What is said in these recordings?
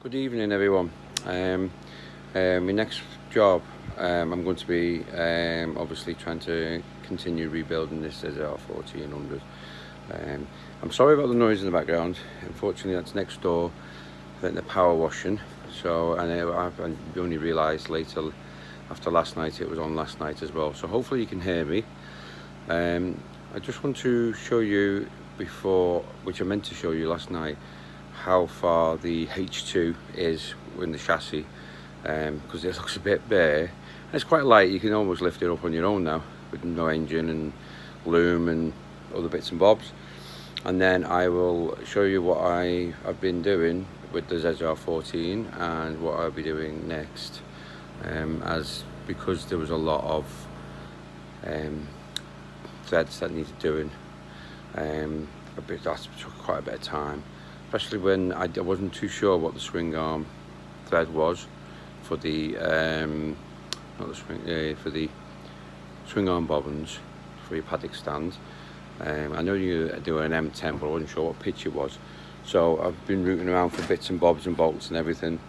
Good evening, everyone. My next job, I'm going to be obviously trying to continue rebuilding this ZZR1400. I'm sorry about the noise in the background. Unfortunately, that's next door. I think they're power washing. So, and I only realised later, after last night, it was on last night as well. So hopefully you can hear me. I just want to show you before, which I meant to show you last night, how far the H2 is in the chassis, because it looks a bit bare. It's quite light. You can almost lift it up on your own now with no engine and loom and other bits and bobs. And then I will show you what I've been doing with the ZZR14 and what I'll be doing next, because there was a lot of threads that needed doing. That took quite a bit of time, especially when I wasn't too sure what the swing arm thread was for the for the swing arm bobbins for your paddock stand. I know you do an M10, but I wasn't sure what pitch it was. So I've been rooting around for bits and bobs and bolts and everything,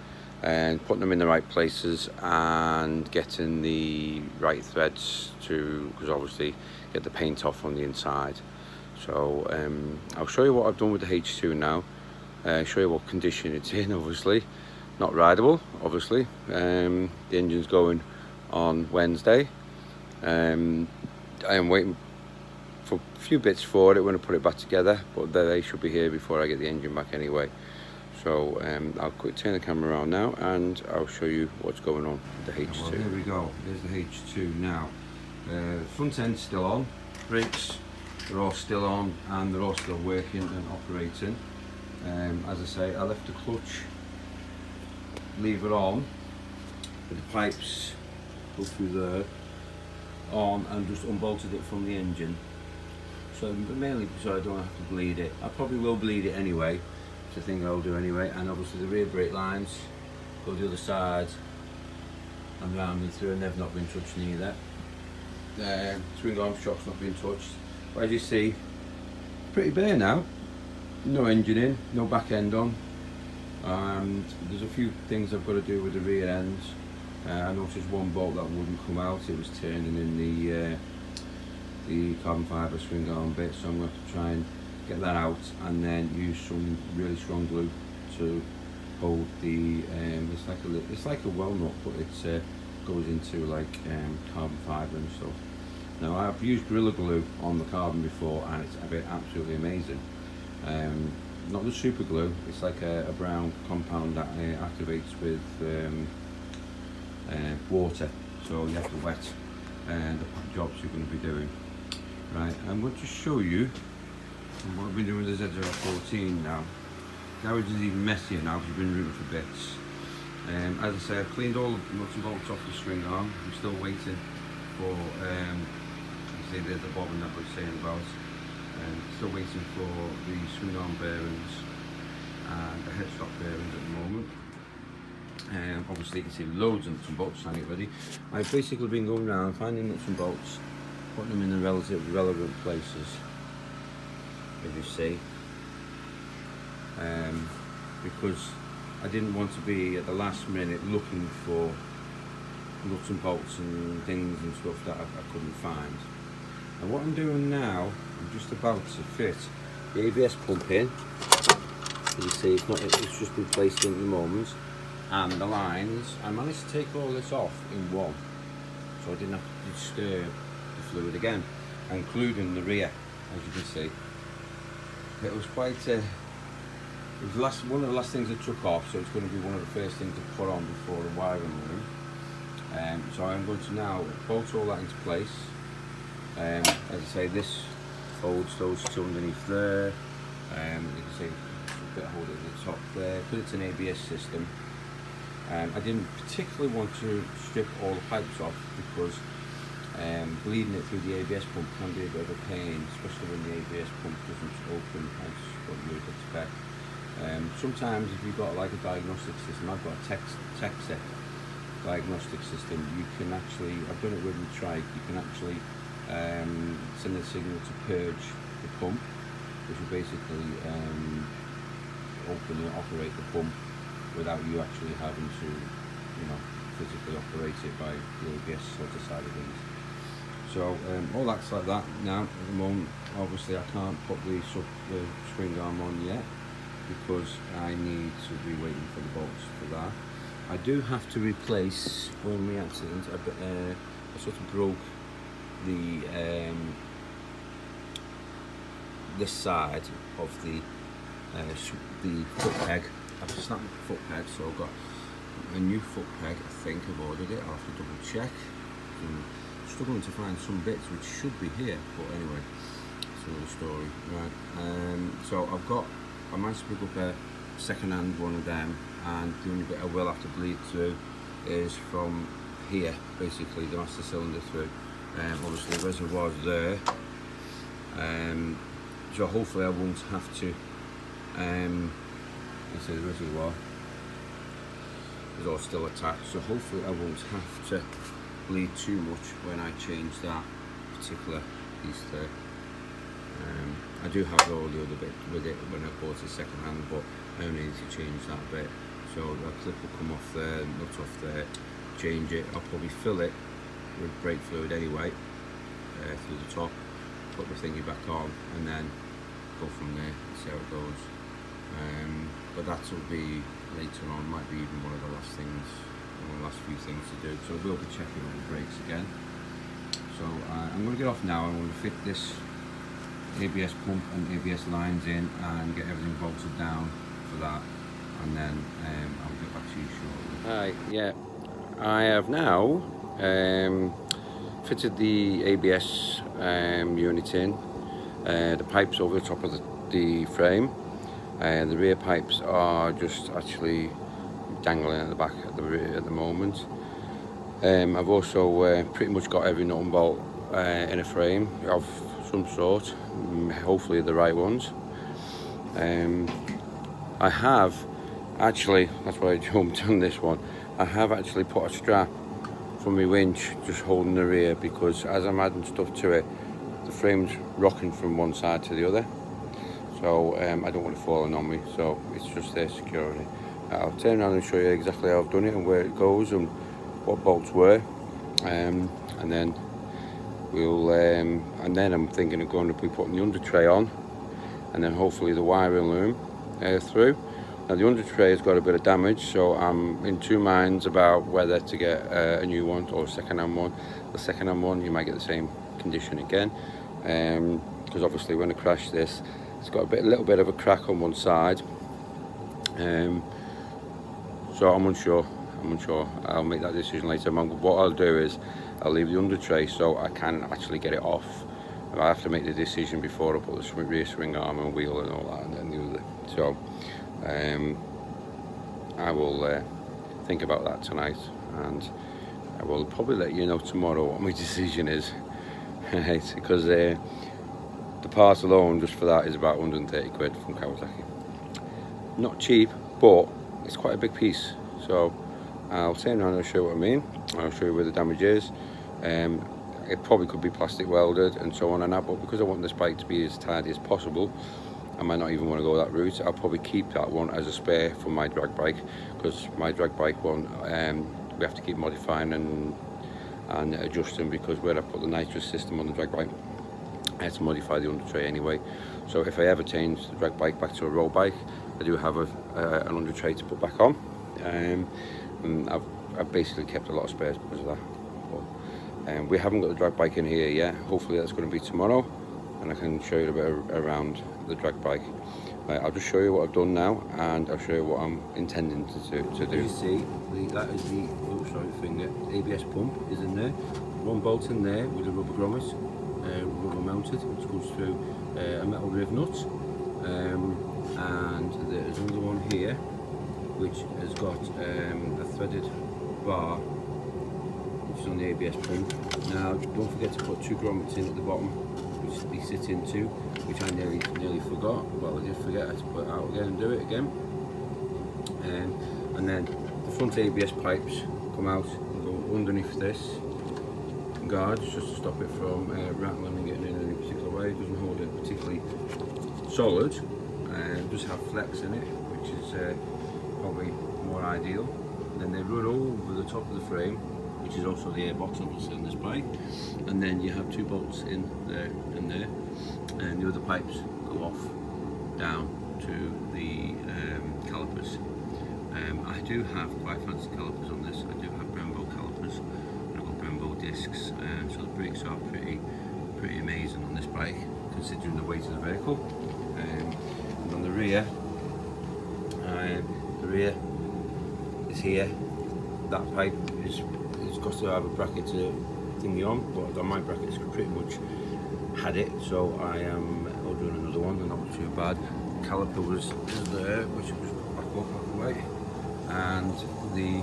and putting them in the right places and getting the right threads because obviously get the paint off on the inside. So I'll show you what I've done with the H2 now. Show you what condition it's in. Obviously not rideable, obviously. The engine's going on Wednesday. I am waiting for a few bits for it when I put it back together, but they should be here before I get the engine back anyway. So I'll turn the camera around now and I'll show you what's going on with the H2. Well, here we go. There's the H2 now. Front end's still on, brakes they're all still on and they're all still working and operating. As I say, I left the clutch lever on with the pipes go through there on and just unbolted it from the engine. So mainly so I don't have to bleed it. I probably will bleed it anyway, which I think I'll do anyway. And obviously the rear brake lines go the other side and round and through, and they've not been touched neither. Swing arm shock's not been touched. But as you see, pretty bare now. No engine in, no back end on. There's a few things I've got to do with the rear ends. I noticed one bolt that wouldn't come out. It was turning in the carbon fibre swing arm bit, so I'm going to have to try and get that out and then use some really strong glue to hold the. It's like a well nut, but it goes into like carbon fibre and stuff. Now I've used Gorilla Glue on the carbon before and it's been absolutely amazing. Not the super glue, it's like a brown compound that activates with water, so you have to wet the jobs you're going to be doing. Right, I'm going to show you what I've been doing with the ZZR14 now. Garage is even messier now because I've been rooting for bits. As I say, I've cleaned all the nuts and bolts off the swing arm. I'm still waiting for the bobbin that I was saying about. Still waiting for the swing arm bearings and the headstock bearings at the moment. Obviously you can see loads of nuts and bolts trying to get ready. I've basically been going around finding nuts and bolts, putting them in the relevant places, as you see, because I didn't want to be at the last minute looking for nuts and bolts and things and stuff that I couldn't find. And what I'm doing now, I'm just about to fit the ABS pump in. As you see, it's just been placed in at the moment, and the lines. I managed to take all this off in one, so I didn't have to disturb the fluid again, including the rear, as you can see. It was quite. It was one of the last things I took off, so it's going to be one of the first things to put on before the wiring room. So I'm going to now bolt all that into place. As I say, this holds those two underneath there. You can see a bit holding at the top there, because it's an ABS system. I didn't particularly want to strip all the pipes off because bleeding it through the ABS pump can be a bit of a pain, especially when the ABS pump doesn't open as what you would expect. Sometimes if you've got like a diagnostic system, I've got a TechSet diagnostic system, you can actually, I've done it with the trike, you can actually send a signal to purge the pump, which will basically open and operate the pump without you actually having to, you know, physically operate it by the ABS sort of side of things. So all that's like that now. At the moment, obviously I can't put the swing arm on yet because I need to be waiting for the bolts for that. I do have to replace, on the accident, I sort of broke the this side of the foot peg. I've snapped the foot peg, so I've got a new foot peg. I think I've ordered it. I'll have to double check. I'm struggling to find some bits which should be here, but anyway, it's another story. Right. So I managed to pick up a second-hand one of them, and the only bit I will have to bleed through is from here, basically the master cylinder through. Obviously the reservoir's there, so hopefully I won't have to. You see the reservoir is all still attached, so hopefully I won't have to bleed too much when I change that particular piece there. I do have all the other bit with it when I bought it second hand, but I only need to change that bit. So the clip will come off there, nut off there, change it. I'll probably fill it with brake fluid anyway, through the top, put the thingy back on, and then go from there and see how it goes. But that will be later on, might be even one of the last things, one of the last few things to do. So we'll be checking on the brakes again. So I'm going to get off now. I'm going to fit this ABS pump and ABS lines in and get everything bolted down for that, and then I'll get back to you shortly. Hi, yeah, I have now fitted the ABS unit in. The pipes over the top of the frame, and the rear pipes are just actually dangling at the back at the rear at the moment. I've also pretty much got every nut and bolt in a frame of some sort, hopefully the right ones. I have actually, that's why I jumped on this one, I have actually put a strap from my winch just holding the rear, because as I'm adding stuff to it, the frame's rocking from one side to the other, so I don't want it falling on me, so it's just there security. I'll turn around and show you exactly how I've done it and where it goes and what bolts were, and then we'll and then I'm thinking of going to be putting the Undertray on, and then hopefully the wiring loom through. Now the Undertray has got a bit of damage, so I'm in two minds about whether to get a new one or a second-hand one. The second-hand one, you might get the same condition again, because obviously when I crashed this, it's got a little bit of a crack on one side, so I'm unsure. I'll make that decision later. What I'll do is I'll leave the Undertray so I can actually get it off. I have to make the decision before I put the rear swing arm and wheel and all that, and then the other. So I will think about that tonight, and I will probably let you know tomorrow what my decision is. Because the part alone just for that is about 130 quid from Kawasaki. Not cheap, but it's quite a big piece. So I'll turn around and show you what I mean. I'll show you where the damage is. It probably could be plastic welded and so on and that, but because I want this bike to be as tidy as possible, I might not even want to go that route. I'll probably keep that one as a spare for my drag bike, because my drag bike one we have to keep modifying and adjusting, because where I put the nitrous system on the drag bike, I had to modify the Undertray anyway. So if I ever change the drag bike back to a road bike, I do have an Undertray to put back on. And I've basically kept a lot of spares because of that. But, we haven't got the drag bike in here yet. Hopefully that's going to be tomorrow, and I can show you a bit around the drag bike. I'll just show you what I've done now, and I'll show you what I'm intending to do. You see, that is the ABS pump is in there. One bolt in there with a rubber grommet, rubber mounted, which goes through a metal riv nut, and there's another one here which has got a threaded bar which is on the ABS pump. Now don't forget to put two grommets in at the bottom, which they sit into, which I nearly forgot. Well, I did forget. I had to put it out again and do it again. And then the front ABS pipes come out and go underneath this guard, just to stop it from rattling and getting in any particular way. It doesn't hold it particularly solid, and does have flex in it, which is probably more ideal. Then they run over the top of the frame, which is also the airbox obviously on this bike, and then you have 2 bolts in there and there, and the other pipes go off down to the calipers. I do have quite fancy calipers on this. I do have Brembo calipers, and I've got Brembo discs, so the brakes are pretty amazing on this bike, considering the weight of the vehicle. And on the rear is here. That pipe it's got to have a bracket to thingy on, but on my bracket's pretty much had it, so I am ordering another one, and not too bad. Caliper was there, which was back up, back away, and the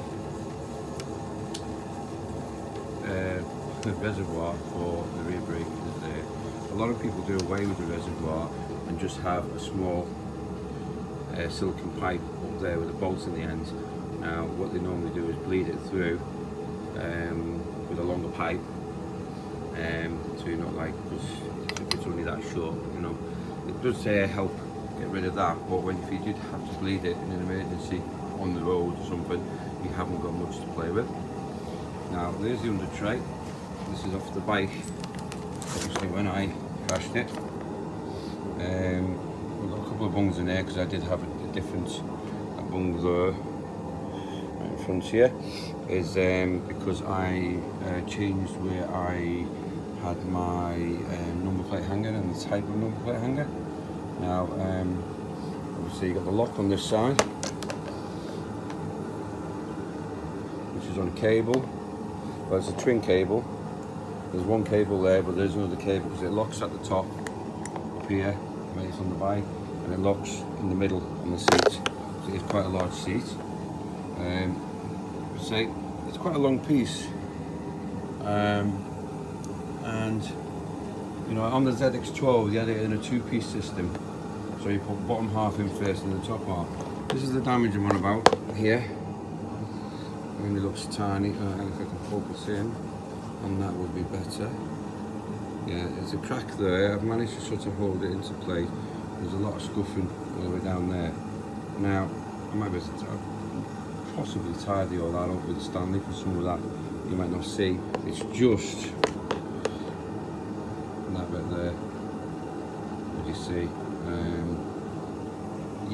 reservoir for the rear brake is there. A lot of people do away with the reservoir and just have a small silicone pipe up there with a bolt in the end. Now what they normally do is bleed it through with a longer pipe, so you're not like, because it's only that short, you know. It does help get rid of that, but if you did have to bleed it in an emergency on the road or something, you haven't got much to play with. Now there's the Undertray. This is off the bike, obviously when I crashed it. We've got a couple of bungs in there because I did have a different bung there. Right in front here is because I changed where I had my number plate hanger and the type of number plate hanger. Now obviously you got the lock on this side, which is on a cable. Well, it's a twin cable. There's one cable there, but there's another cable because it locks at the top up here when it's on the bike, and it locks in the middle on the seat. So it's quite a large seat. So it's quite a long piece, and you know, on the ZX12 they had it in a 2-piece system. So you put bottom half in first and the top half. This is the damage I'm on about here. It only looks tiny. If I can focus in, and that would be better. Yeah, there's a crack there. I've managed to sort of hold it into place. There's a lot of scuffing all the way down there. Now, I might be able to possibly tidy all that up with a Stanley, for some of that you might not see. It's just that bit there. What do you see?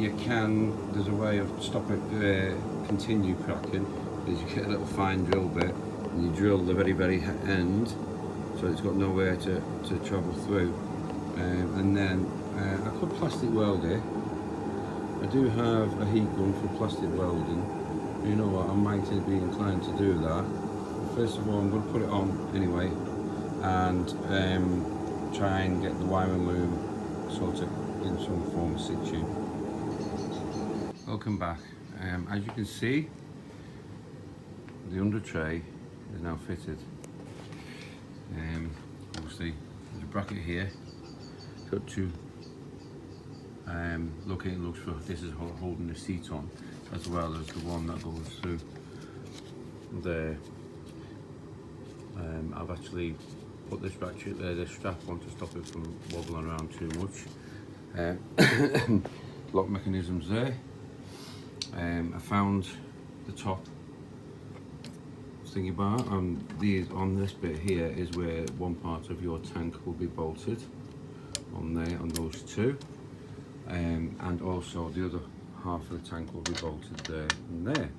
You can, there's a way of stopping it, continue cracking, is you get a little fine drill bit and you drill the very end, so it's got nowhere to travel through. And then I could plastic weld it. I do have a heat gun for plastic welding. You know what, I might be inclined to do that. First of all, I'm going to put it on anyway, and try and get the wiring loom sort of in some form of situ. Welcome back. As you can see, the Undertray is now fitted. Obviously there's a bracket here, got two locating lugs for this is holding the seat on, as well as the one that goes through there. I've actually put this ratchet there, this strap on, to stop it from wobbling around too much. Lock mechanisms there. I found the top thingy bar, and these on this bit here is where one part of your tank will be bolted on there, on those two, and also the other half of the tank will be bolted there and there.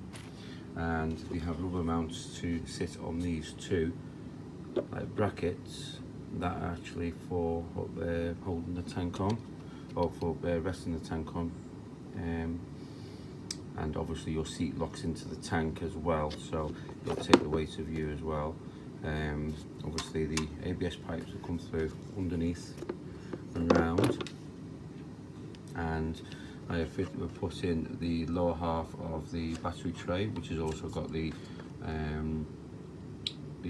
And we have rubber mounts to sit on these two, like brackets that are actually for holding the tank on, or for resting the tank on. And obviously your seat locks into the tank as well, so it'll take the weight of you as well. Obviously the ABS pipes will come through underneath and round, and I have put in the lower half of the battery tray, which has also got the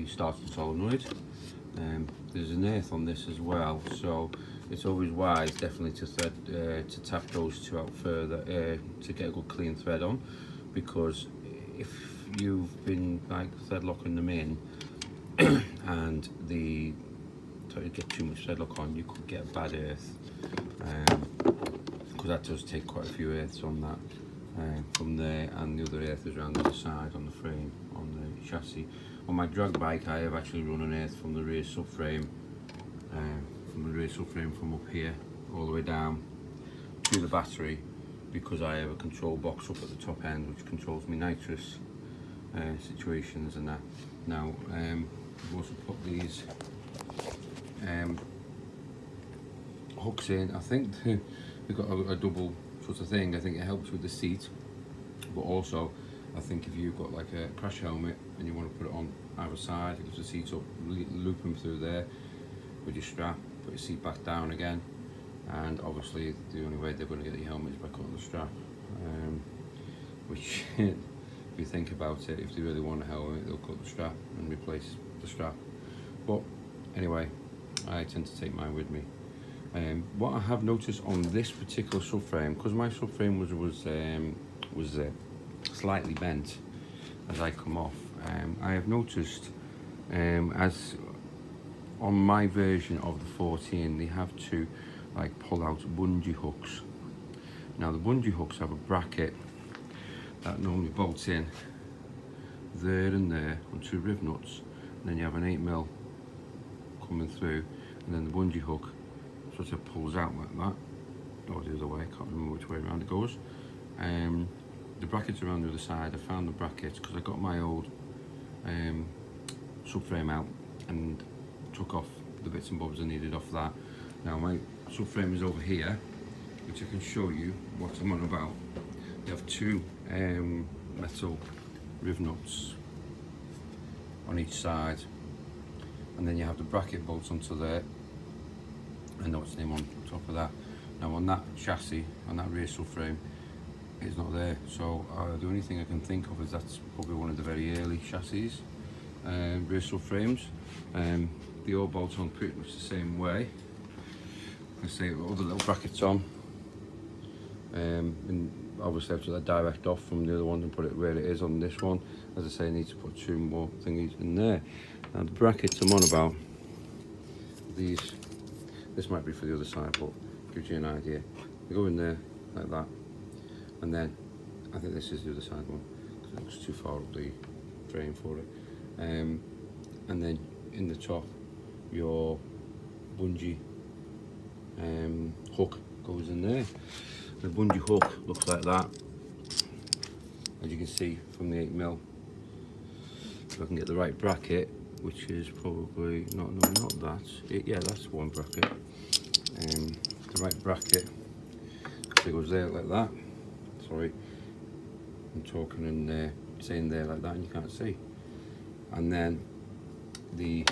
starter solenoid. There's an earth on this as well, so it's always wise definitely to tap those two out further to get a good clean thread on, because if you've been like thread locking them in and you get too much thread lock on, you could get a bad earth, because that does take quite a few earths on that. from there, and the other earth is around the other side on the frame, on the chassis. On my drag bike I have actually run an earth from the rear subframe, from up here all the way down to the battery, because I have a control box up at the top end which controls my nitrous situations and that. Now I've also put these hooks in. I think they've got a double sort of thing. I think it helps with the seat, but also I think if you've got like a crash helmet and you want to put it on either side, it gives the seat up, loop them through there with your strap, put your seat back down again, and obviously the only way they're going to get your helmet is by cutting the strap, which if you think about it, if they really want a helmet they'll cut the strap and replace the strap. But anyway, I tend to take mine with me. What I have noticed on this particular subframe, because my subframe was slightly bent as I come off, I have noticed as on my version of the 14 they have to like pull out bungee hooks. Now the bungee hooks have a bracket that normally bolts in there and there on 2 riv nuts, and then you have an 8mm coming through, and then the bungee hook sort of pulls out like that, or the other way, I can't remember which way around it goes. The brackets around the other side, I found the brackets because I got my old subframe out and took off the bits and bobs I needed off that. Now my subframe is over here, which I can show you what I'm on about. You have 2 metal riv nuts on each side, and then you have the bracket bolts onto there, and what's the name on top of that. Now on that chassis, on that rear subframe, it's not there, so the only thing I can think of is that's probably one of the very early chassis rear subframes. They all bolt on pretty much the same way. I say all the little brackets on, and obviously I have to let direct off from the other one and put it where it is on this one. As I say, I need to put 2 more thingies in there. Now the brackets I'm on about, these, this might be for the other side, but gives you an idea. They go in there like that, and then I think this is the other side one because it looks too far up the frame for it. And then in the top, your bungee hook goes in there. The bungee hook looks like that, as you can see from the 8mm. If I can get the right bracket, which is probably not that. Yeah, that's one bracket. The right bracket, so it goes there like that. Sorry, I'm talking and saying there like that, and you can't see. And then the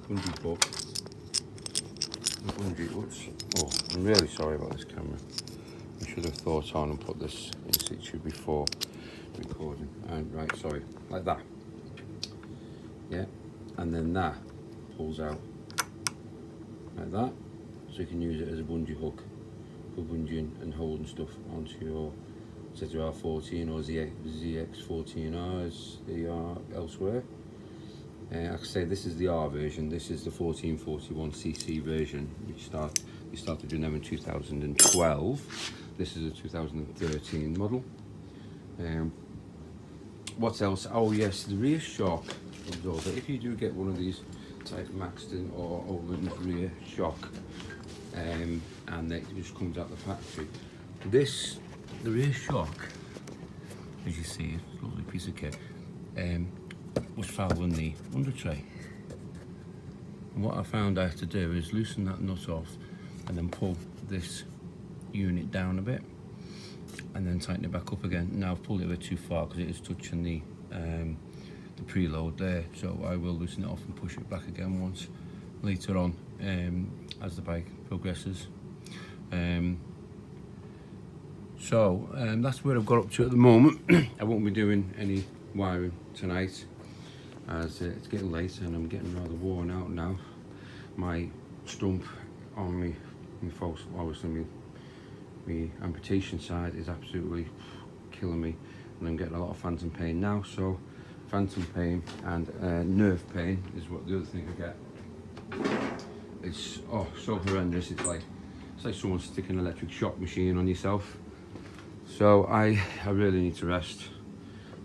bungee hook. Oh, I'm really sorry about this camera. I should have thought on and put this in situ before recording. And right, sorry, like that. Yeah, and then that pulls out like that, so you can use it as a bungee hook for bungeeing and holding stuff onto your ZZR14 or ZX14R as they are elsewhere. Like I say, this is the R version. This is the 1441cc version, which we started doing them in 2012. This is a 2013 model. What else? Oh yes, the rear shock absorber. If you do get one of these type Maxton or Oldham's rear shock, and it just comes out the factory. The rear shock, as you see, it's a lovely piece of kit, was fouled in the Undertray. And what I found I have to do is loosen that nut off and then pull this unit down a bit and then tighten it back up again. Now I've pulled it a bit too far because it is touching the preload there, so I will loosen it off and push it back again once later on as the bike progresses. So that's where I've got up to at the moment. I won't be doing any wiring tonight as it's getting late and I'm getting rather worn out now. My stump on me false, obviously my amputation side is absolutely killing me, and I'm getting a lot of phantom pain now. So phantom pain and nerve pain is what the other thing I get. It's so horrendous. It's like someone sticking an electric shock machine on yourself. So I really need to rest,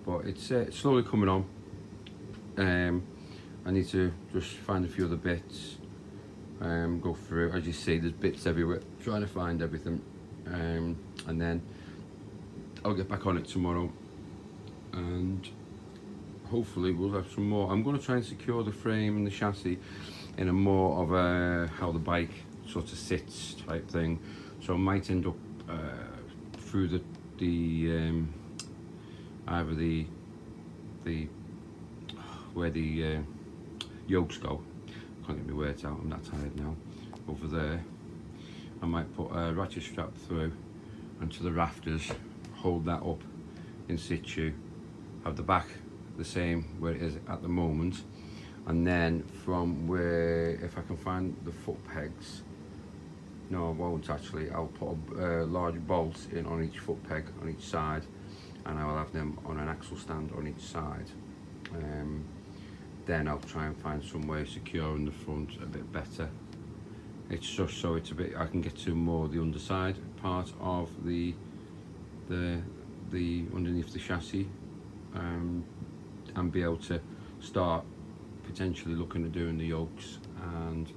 but it's slowly coming on. I need to just find a few other bits, go through. As you see, there's bits everywhere, trying to find everything, and then I'll get back on it tomorrow, and hopefully we'll have some more. I'm going to try and secure the frame and the chassis in a more of a how the bike sort of sits type thing, so I might end up through the either the where the yokes go. Can't get my words out, I'm that tired now. Over there I might put a ratchet strap through onto the rafters, hold that up in situ, have the back the same where it is at the moment, and then from where, if I can find the foot pegs, no I won't actually, I'll put a large bolt in on each foot peg on each side, and I will have them on an axle stand on each side. Then I'll try and find some way of securing the front a bit better. It's just so it's a bit, I can get to more the underside part of the underneath the chassis, and be able to start potentially looking at doing the yokes and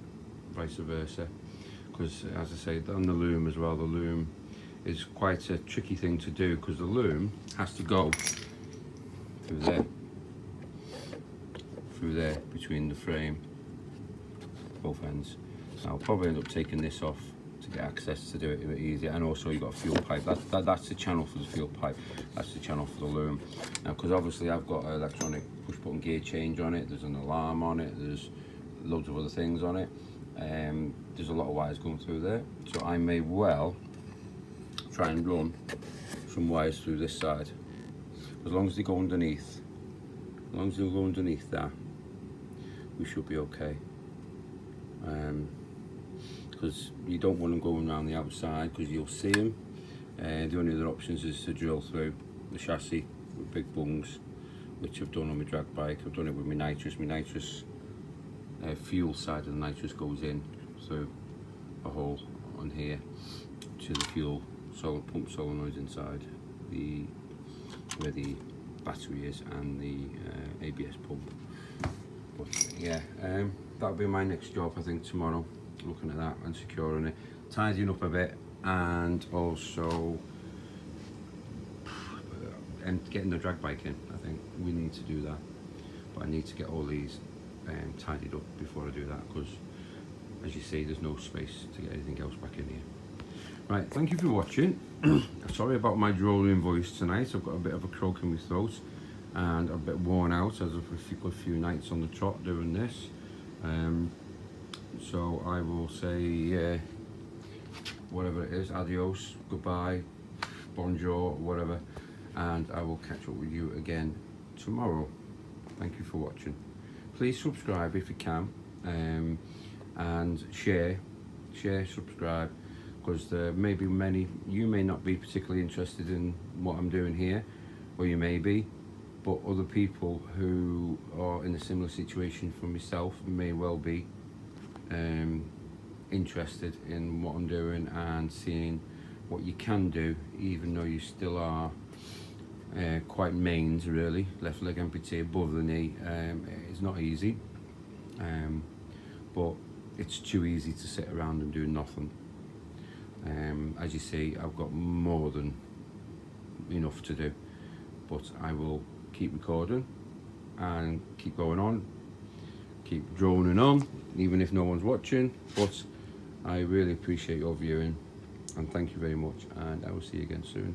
vice versa. Because as I say, on the loom as well, the loom is quite a tricky thing to do, because the loom has to go through there between the frame, both ends. So I'll probably end up taking this off to get access to do it a bit easier, and also you've got a fuel pipe. That's the channel for the fuel pipe, that's the channel for the loom. Now, because obviously I've got an electronic push button gear change on it, there's an alarm on it, there's loads of other things on it, there's a lot of wires going through there, so I may well try and run some wires through this side, as long as they go underneath. As long as they go underneath that, we should be okay. Because you don't want them going around the outside, because you'll see them. The only other options is to drill through the chassis with big bungs, which I've done on my drag bike. I've done it with my nitrous. My nitrous fuel side of the nitrous goes in through a hole on here to the fuel pump solenoids inside where the battery is and the ABS pump. But yeah, that'll be my next job I think tomorrow, looking at that and securing it, tidying up a bit, and also and getting the drag bike in. I think we need to do that, but I need to get all these tidied up before I do that, because as you see there's no space to get anything else back in here. Right, thank you for watching. Sorry about my drawling voice tonight. I've got a bit of a croak in my throat and a bit worn out as I've a few nights on the trot doing this. So I will say whatever it is, adios, goodbye, bonjour, whatever, and I will catch up with you again tomorrow. Thank you for watching. Please subscribe if you can, and share, subscribe, because there may be many, you may not be particularly interested in what I'm doing here, or you may be, but other people who are in a similar situation for myself may well be interested in what I'm doing and seeing what you can do, even though you still are quite mains really, left leg amputee above the knee. It's not easy, but it's too easy to sit around and do nothing. As you see, I've got more than enough to do, but I will keep recording and keep going on, keep droning on, even if no one's watching. But I really appreciate your viewing, and thank you very much, and I will see you again soon.